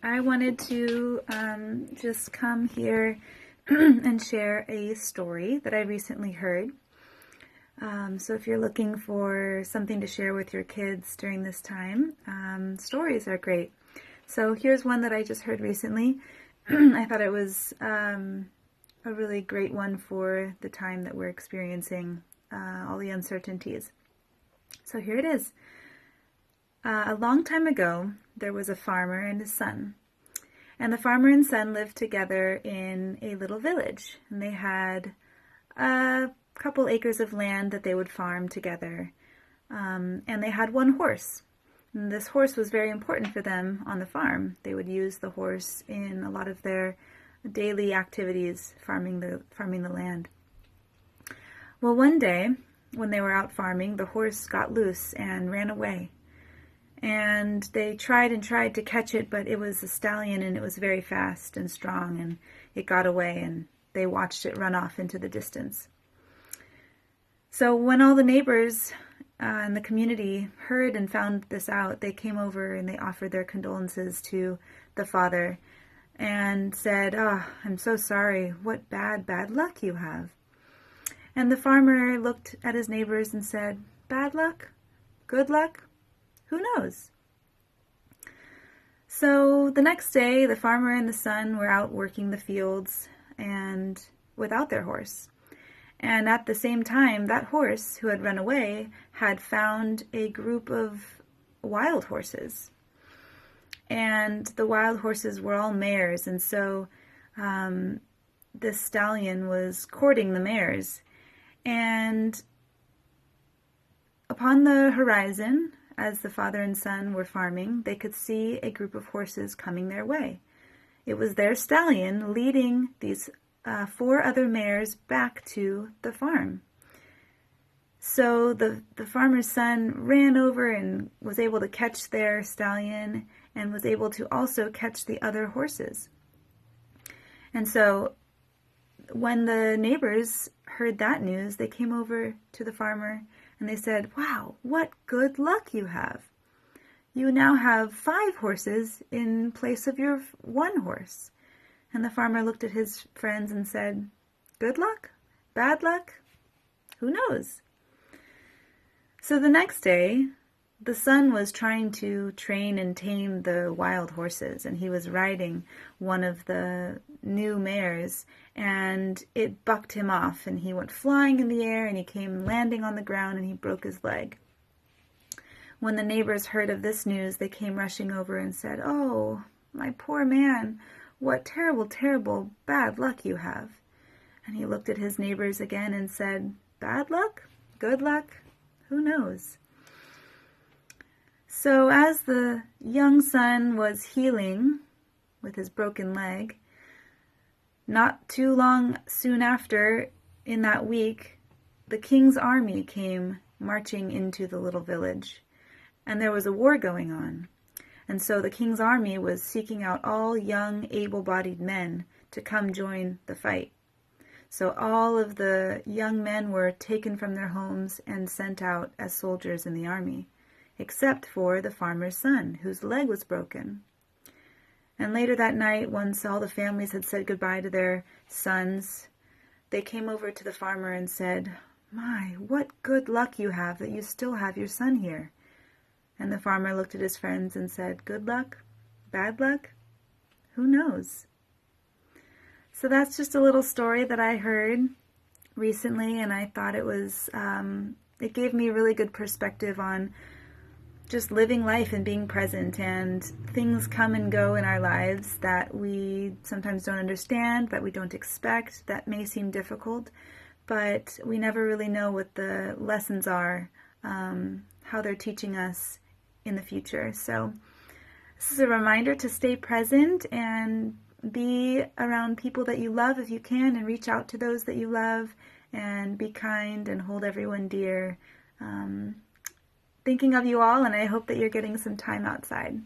I wanted to just come here and share a story that I recently heard. So if you're looking for something to share with your kids during this time, stories are great. So here's one that I just heard recently. I thought it was a really great one for the time that we're experiencing, all the uncertainties. So here it is. A long time ago, there was a farmer and his son. And the farmer and son lived together in a little village. And they had a couple acres of land that they would farm together. And they had one horse. And this horse was very important for them on the farm. They would use the horse in a lot of their daily activities, farming the land. Well, one day, when they were out farming, the horse got loose and ran away. And they tried and tried to catch it, but it was a stallion and it was very fast and strong, and it got away, and they watched it run off into the distance. So when all the neighbors in the community heard and found this out, they came over and they offered their condolences to the father and said, "Oh, I'm so sorry. What bad luck you have." And the farmer looked at his neighbors and said, "Bad luck? Good luck? Who knows?" So the next day, the farmer and the son were out working the fields and without their horse. And at the same time, that horse who had run away had found a group of wild horses. And the wild horses were all mares, and so this stallion was courting the mares. And upon the horizon, as the father and son were farming, they could see a group of horses coming their way. It was their stallion leading these 4 other mares back to the farm. So the farmer's son ran over and was able to catch their stallion and was able to also catch the other horses. And so when the neighbors heard that news, they came over to the farmer and they said, "Wow, what good luck you have. You now have 5 horses in place of your 1 horse." And the farmer looked at his friends and said, "Good luck? Bad luck? Who knows?" So the next day, the son was trying to train and tame the wild horses, and he was riding one of the new mares, and it bucked him off, and he went flying in the air, and he came landing on the ground, and he broke his leg. When the neighbors heard of this news, they came rushing over and said, "Oh, my poor man, what terrible, terrible bad luck you have." And he looked at his neighbors again and said, "Bad luck? Good luck? Who knows?" So as the young son was healing with his broken leg, not too long soon after, in that week, the king's army came marching into the little village, and there was a war going on. And so the king's army was seeking out all young, able-bodied men to come join the fight. So all of the young men were taken from their homes and sent out as soldiers in the army, except for the farmer's son, whose leg was broken. And later that night, once all the families had said goodbye to their sons, they came over to the farmer and said, "My, what good luck you have that you still have your son here." And the farmer looked at his friends and said, "Good luck? Bad luck? Who knows?" So that's just a little story that I heard recently, and I thought it gave me a really good perspective on just living life and being present, and things come and go in our lives that we sometimes don't understand, that we don't expect, that may seem difficult, but we never really know what the lessons are, how they're teaching us in the future. So this is a reminder to stay present and be around people that you love if you can, and reach out to those that you love, and be kind and hold everyone dear. Thinking of you all, and I hope that you're getting some time outside.